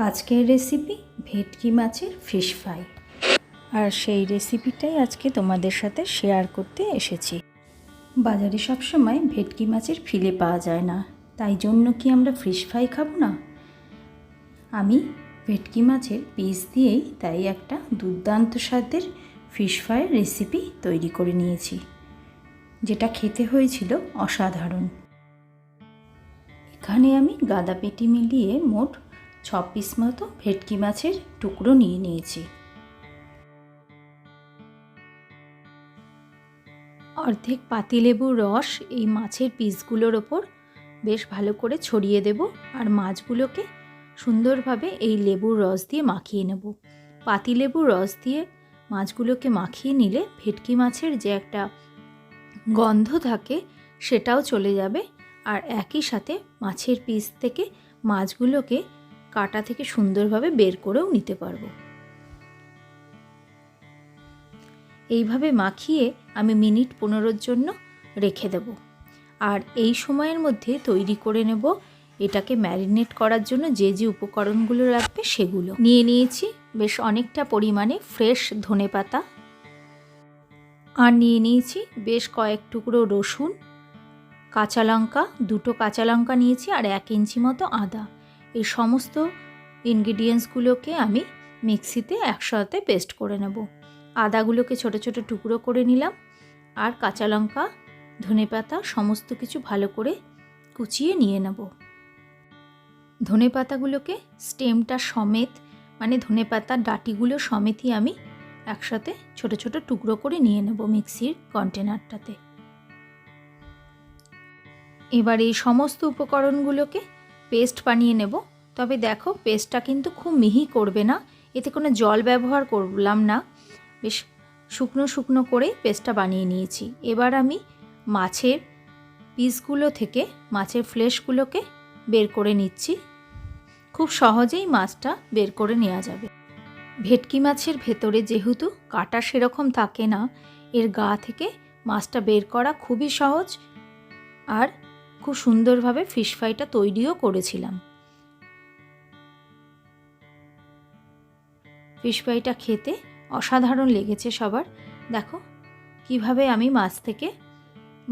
আজকের রেসিপি ভেটকি মাছের ফিশ ফ্রাই, আর সেই রেসিপিটাই আজকে তোমাদের সাথে শেয়ার করতে এসেছি। বাজারে সবসময় ভেটকি মাছের ফিলে পাওয়া যায় না, তাই জন্য কি আমরা ফিশ ফ্রাই খাবো না? আমি ভেটকি মাছের পিস দিয়েই তাই একটা দুর্দান্ত স্বাদের ফিশ ফ্রাইয়ের রেসিপি তৈরি করে নিয়েছি, যেটা খেতে হয়েছিল অসাধারণ। এখানে আমি গাদা পেটি মিলিয়ে মোট 6 পিস মতো ভেটকি মাছের টুকরো নিয়ে নিয়েছি। অর্ধেক পাতিলেবুর রস এই মাছের পিসগুলোর ওপর বেশ ভালো করে ছড়িয়ে দেব, আর মাছগুলোকে সুন্দরভাবে এই লেবুর রস দিয়ে মাখিয়ে নেব। পাতিলেবুর রস দিয়ে মাছগুলোকে মাখিয়ে নিলে ভেটকি মাছের যে একটা গন্ধ থাকে সেটাও চলে যাবে, আর একই সাথে মাছের পিস থেকে মাছগুলোকে কাটা থেকে সুন্দরভাবে বের করেও নিতে পারবো। এইভাবে মাখিয়ে আমি মিনিট 15 জন্য রেখে দেব, আর এই সময়ের মধ্যে তৈরি করে নেব এটাকে ম্যারিনেট করার জন্য যে যে উপকরণগুলো লাগবে সেগুলো নিয়ে নিয়েছি। বেশ অনেকটা পরিমাণে ফ্রেশ ধনেপাতা, আর নিয়ে নিয়েছি বেশ কয়েক টুকরো রসুন, কাঁচা লঙ্কা, 2টো কাঁচা লঙ্কা নিয়েছি, আর 1 ইঞ্চি মতো আদা। এই সমস্ত ইনগ্রিডিয়েন্টসগুলোকে আমি মিক্সিতে একসাথে পেস্ট করে নেব। আদাগুলোকে ছোট ছোট টুকরো করে নিলাম, আর কাঁচা লঙ্কা, ধনেপাতা সমস্ত কিছু ভালো করে কুচিয়ে নিয়ে নেব। ধনেপাতাগুলোকে স্টেমটা সমেত, মানে ধনেপাতার ডাঁটিগুলো সমেতই আমি একসাথে ছোট ছোট টুকরো করে নিয়ে নেব মিক্সির কন্টেনারটাতে। এবার এই সমস্ত উপকরণগুলোকে পেস্ট বানিয়ে নেব। তবে দেখো, পেস্টটা কিন্তু খুব মিহি করবে না, এতে কোনো জল ব্যবহার করলাম না, বেশ শুকনো শুকনো করে পেস্টটা বানিয়ে নিয়েছি। এবার আমি মাছের পিসগুলো থেকে মাছের ফ্লেশগুলোকে বের করে নিচ্ছি। খুব সহজেই মাছটা বের করে নেওয়া যাবে। ভেটকি মাছের ভেতরে যেহেতু কাটা সেরকম থাকে না, এর গা থেকে মাছটা বের করা খুবই সহজ, আর খুব সুন্দরভাবে ফিশ ফ্রাইটা তৈরিও করেছিলাম। ফিশ ফ্রাইটা খেতে অসাধারণ লেগেছে সবার। দেখো কিভাবে আমি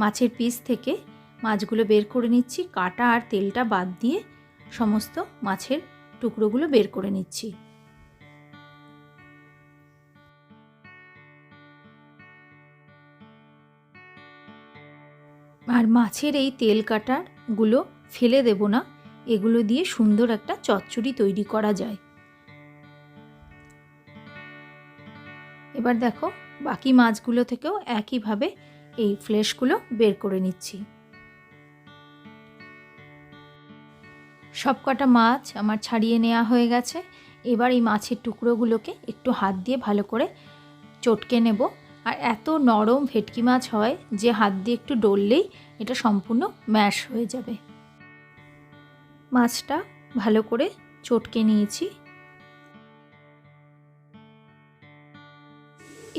মাছের পিস থেকে মাছগুলো বের করে নিচ্ছি, কাটা আর তেলটা বাদ দিয়ে সমস্ত মাছের টুকরোগুলো বের করে নিচ্ছি। আর মাছের এই তেল কাটাগুলো ফেলে দেব না, এগুলো দিয়ে সুন্দর একটা চচ্চড়ি তৈরি করা যায়। এবার দেখো, বাকি মাছগুলো থেকেও একইভাবে এই ফ্লেশগুলো বের করে নিচ্ছি। সব কটা মাছ আমার ছাড়িয়ে নেওয়া হয়ে গেছে। এবার এই মাছের টুকরোগুলোকে একটু হাত দিয়ে ভালো করে চটকে নেব। আর এত নরম ভেটকি মাছ হয় যে হাত দিয়ে একটু ডললেই এটা সম্পূর্ণ ম্যাশ হয়ে যাবে। মাছটা ভালো করে চটকে নিয়েছি।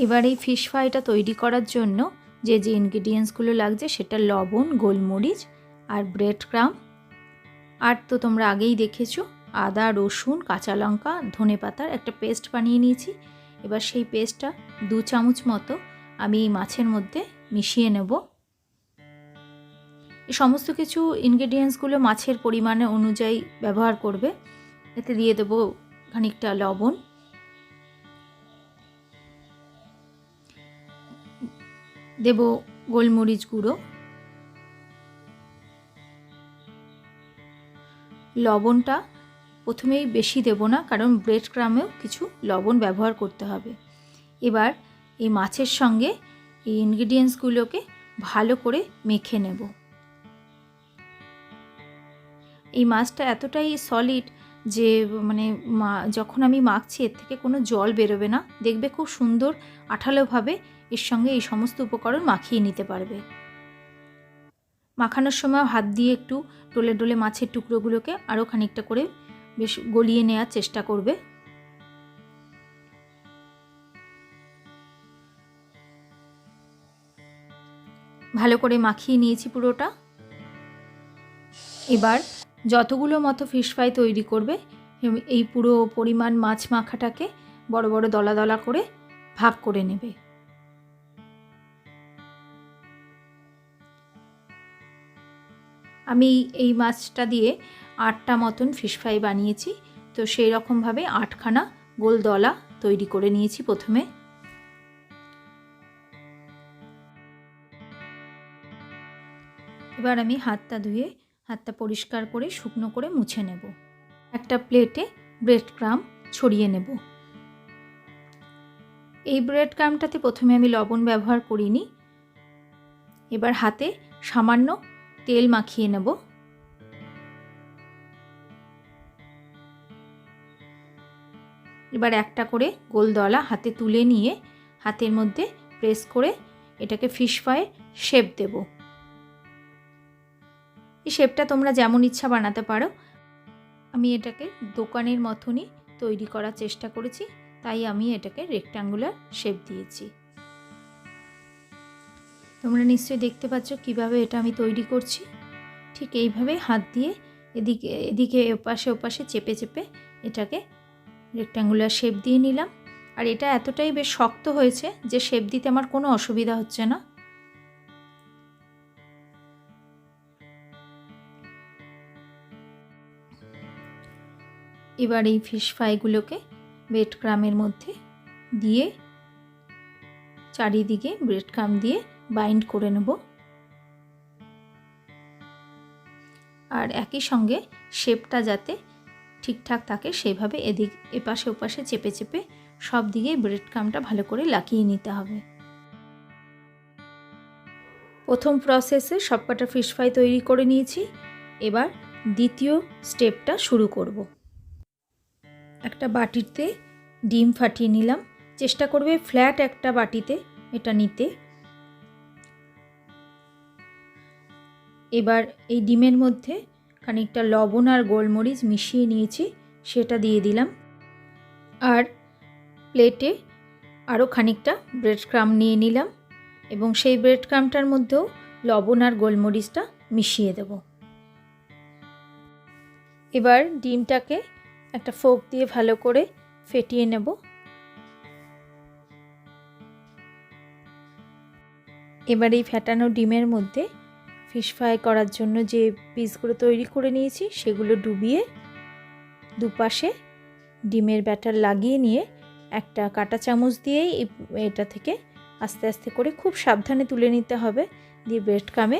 এবার এই ফিশ ফ্রাইটা তৈরি করার জন্য যে যে ইনগ্রিডিয়েন্টসগুলো লাগছে সেটা লবণ, গোলমরিচ আর ব্রেড ক্রাম, আর তো তোমরা আগেই দেখেছো আদা, রসুন, কাঁচা লঙ্কা, ধনেপাতার একটা পেস্ট বানিয়ে নিয়েছি। এবার সেই পেস্টটা 2 চামচ মতো আমি এই মাছের মধ্যে মিশিয়ে নেব। এই সমস্ত কিছু ইনগ্রিডিয়েন্টসগুলো মাছের পরিমাণে অনুযায়ী ব্যবহার করবে। এতে দিয়ে দেবো খানিকটা লবণ, দেব গোলমরিচ গুঁড়ো, লবণটা প্রথমেই বেশি দেব না, কারণ ব্রেড ক্রামেও কিছু লবণ ব্যবহার করতে হবে। এবার এই মাছের সঙ্গে এই ইনগ্রিডিয়েন্টসগুলোকে ভালো করে মেখে নেব। এই মাছটা এতটাই সলিড যে মানে যখন আমি মাখছি এর থেকে কোনো জল বেরোবে না, দেখবে খুব সুন্দর আঠালোভাবে এর সঙ্গে এই সমস্ত উপকরণ মাখিয়ে নিতে পারবে। মাখানোর সময় হাত দিয়ে একটু ডলে ডলে মাছের টুকরোগুলোকে আরও খানিকটা করে বেশ গলিয়ে নেওয়ার চেষ্টা করবে। ভালো করে মাখিয়ে নিয়েছি পুরোটা। এবার যতগুলো মতো ফিশ ফ্রাই তৈরি করবে এই পুরো পরিমাণ মাছ মাখাটাকে বড় বড় দলা দলা করে ভাগ করে নেবে। আমি এই মাছটা দিয়ে 8টা মতন ফিশ ফ্রাই বানিয়েছি। তো সেই রকমভাবে 8খানা গোল দলা তৈরি করে নিয়েছি প্রথমে। এবার আমি হাতটা ধুয়ে হাতটা পরিষ্কার করে শুকনো করে মুছে নেব। একটা প্লেটে ব্রেড ক্রাম্ব ছড়িয়ে নেব। এই ব্রেড ক্রাম্বটাতে প্রথমে আমি লবণ ব্যবহার করিনি। এবার হাতে সামান্য তেল মাখিয়ে নেব। এবার একটা করে গোল দলা হাতে তুলে নিয়ে হাতের মধ্যে প্রেস করে এটাকে ফিশ ফ্রাই শেপ দেব। এই শেপটা তোমরা যেমন ইচ্ছা বানাতে পারো। আমি এটাকে দোকানের মতনই তৈরি করার চেষ্টা করেছি, তাই আমি এটাকে রেক্ট্যাঙ্গুলার শেপ দিয়েছি। তোমরা নিশ্চয়ই দেখতে পাচ্ছ কিভাবে এটা আমি তৈরি করছি। ঠিক এইভাবে হাত দিয়ে এদিকে এদিকে ওপাশে ওপাশে চেপে চেপে এটাকে রেক্ট্যাঙ্গুলার শেপ দিয়ে নিলাম। আর এটা এতটাই বেশ শক্ত হয়েছে যে শেপ দিতে আমার কোনো অসুবিধা হচ্ছে না। এবার এই ফিশ ফ্রাইগুলোকে ব্রেড ক্রাম্বের মধ্যে দিয়ে চারিদিকে ব্রেড ক্রাম্ব দিয়ে বাইন্ড করে নেব। আর একই সঙ্গে শেপটা যাতে ঠিকঠাক থাকে সেভাবে এপাশে ওপাশে চেপে চেপে সব দিকে ব্রেড ক্রাম্বটা ভালো করে লাগিয়ে নিতে হবে। প্রথম প্রসেসে সবকটা ফিশ ফ্রাই তৈরি করে নিয়েছি। এবার দ্বিতীয় স্টেপটা শুরু করব। একটা বাটিতে ডিম ফাটিয়ে নিলাম। চেষ্টা করবে ফ্ল্যাট একটা বাটিতে এটা নিতে। এবার এই ডিমের মধ্যে খানিকটা লবণ আর গোলমরিচ মিশিয়ে নিয়েছি, সেটা দিয়ে দিলাম। আর প্লেটে আরও খানিকটা ব্রেড ক্রাম্ব নিয়ে নিলাম এবং সেই ব্রেড ক্রাম্বটার মধ্যেও লবণ আর গোলমরিচটা মিশিয়ে দেব। এবার ডিমটাকে একটা ফোর্ক দিয়ে ভালো করে ফেটিয়ে নেব। এবার এই ফেটানো ডিমের মধ্যে ফিশ ফ্রাই করার জন্য যে পিসগুলো তৈরি করে নিয়েছি সেগুলো ডুবিয়ে দুপাশে ডিমের ব্যাটার লাগিয়ে নিয়ে একটা কাঁটা চামচ দিয়েই এটা থেকে আস্তে আস্তে করে খুব সাবধানে তুলে নিতে হবে। দিয়ে ব্রেড ক্রাম্বে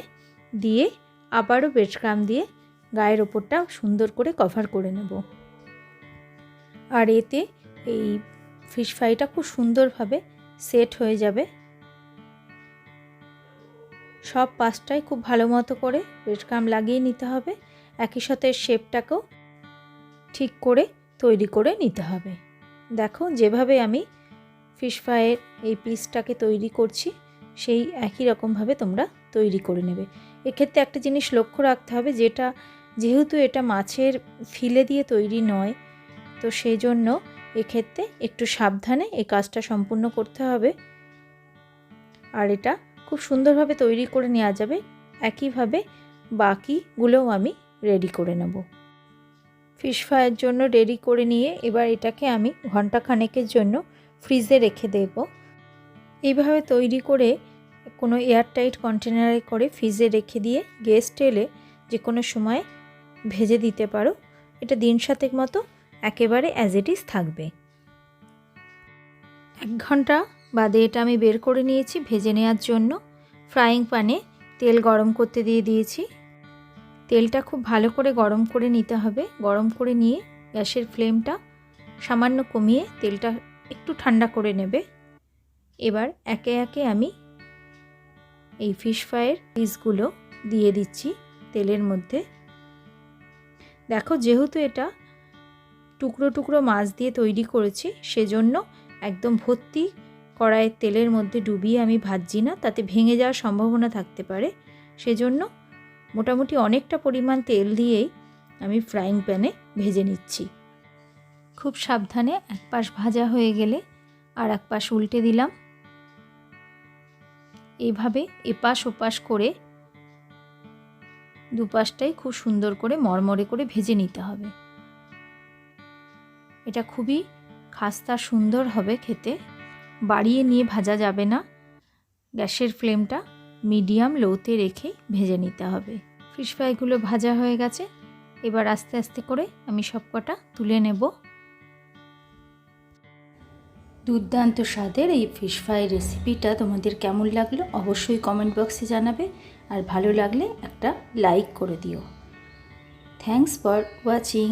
দিয়ে আবারও ব্রেড ক্রাম্ব দিয়ে গায়ের ওপরটা সুন্দর করে কভার করে নেব। আর এতে এই ফিশ ফ্রাইটা খুব সুন্দরভাবে সেট হয়ে যাবে। সব পাশটাই খুব ভালো মতো করে ব্রেড ক্রাম্ব লাগিয়ে নিতে হবে। একই সাথে শেপটাকেও ঠিক করে তৈরি করে নিতে হবে। দেখো যেভাবে আমি ফিশ ফ্রাইয়ের এই পিসটাকে তৈরি করছি সেই একই রকমভাবে তোমরা তৈরি করে নেবে। এক্ষেত্রে একটা জিনিস লক্ষ্য রাখতে হবে, যেহেতু এটা মাছের ফিলে দিয়ে তৈরি নয়, তো সেই জন্য এক্ষেত্রে একটু সাবধানে এই কাজটা সম্পূর্ণ করতে হবে। আর এটা খুব সুন্দরভাবে তৈরি করে নেওয়া যাবে। একইভাবে বাকিগুলোও আমি রেডি করে নেব। ফিশ ফ্রাইয়ের জন্য রেডি করে নিয়ে এবার এটাকে আমি ঘন্টাখানেকের জন্য ফ্রিজে রেখে দেব। এইভাবে তৈরি করে কোনো এয়ারটাইট কন্টেনারে করে ফ্রিজে রেখে দিয়ে গেস্ট এলে যে কোনো সময় ভেজে দিতে পারো। এটা দিন সাতেক মতো একেবারে অ্যাজ ইট ইজ থাকবে। 1 ঘন্টা বাদে এটা আমি বের করে নিয়েছি ভেজে নেওয়ার জন্য। ফ্রাইং প্যানে তেল গরম করতে দিয়ে দিয়েছি। তেলটা খুব ভালো করে গরম করে নিতে হবে। গরম করে নিয়ে গ্যাসের ফ্লেমটা সামান্য কমিয়ে তেলটা একটু ঠান্ডা করে নেবে। এবার একে একে আমি এই ফিশ ফ্রাইয়ের পিসগুলো দিয়ে দিচ্ছি তেলের মধ্যে। দেখো যেহেতু এটা টুকরো টুকরো মাছ দিয়ে তৈরি করেছি সেজন্য একদম ভর্তি কড়াইয়ের তেলের মধ্যে ডুবিয়ে আমি ভাজছি না, তাতে ভেঙে যাওয়ার সম্ভাবনা থাকতে পারে। সেজন্য মোটামুটি অনেকটা পরিমাণ তেল দিয়েই আমি ফ্রাইং প্যানে ভেজে নিচ্ছি। খুব সাবধানে এক পাশ ভাজা হয়ে গেলে আর এক পাশ উল্টে দিলাম। এইভাবে এপাশ ওপাশ করে দুপাশটাই খুব সুন্দর করে মরমরে করে ভেজে নিতে হবে। এটা খুবই খাস্তা সুন্দর হবে খেতে। বাড়িয়ে নিয়ে ভাজা যাবে না, গ্যাসের ফ্লেমটা মিডিয়াম লোতে রেখে ভেজে নিতে হবে। ফিশ ফ্রাইগুলো ভাজা হয়ে গেছে, এবার আস্তে আস্তে করে আমি সবকটা তুলে নেব। দুর্দান্ত স্বাদের এই ফিশ ফ্রাই রেসিপিটা তোমাদের কেমন লাগলো অবশ্যই কমেন্ট বক্সে জানাবে, আর ভালো লাগলে একটা লাইক করে দিও। Thanks for watching.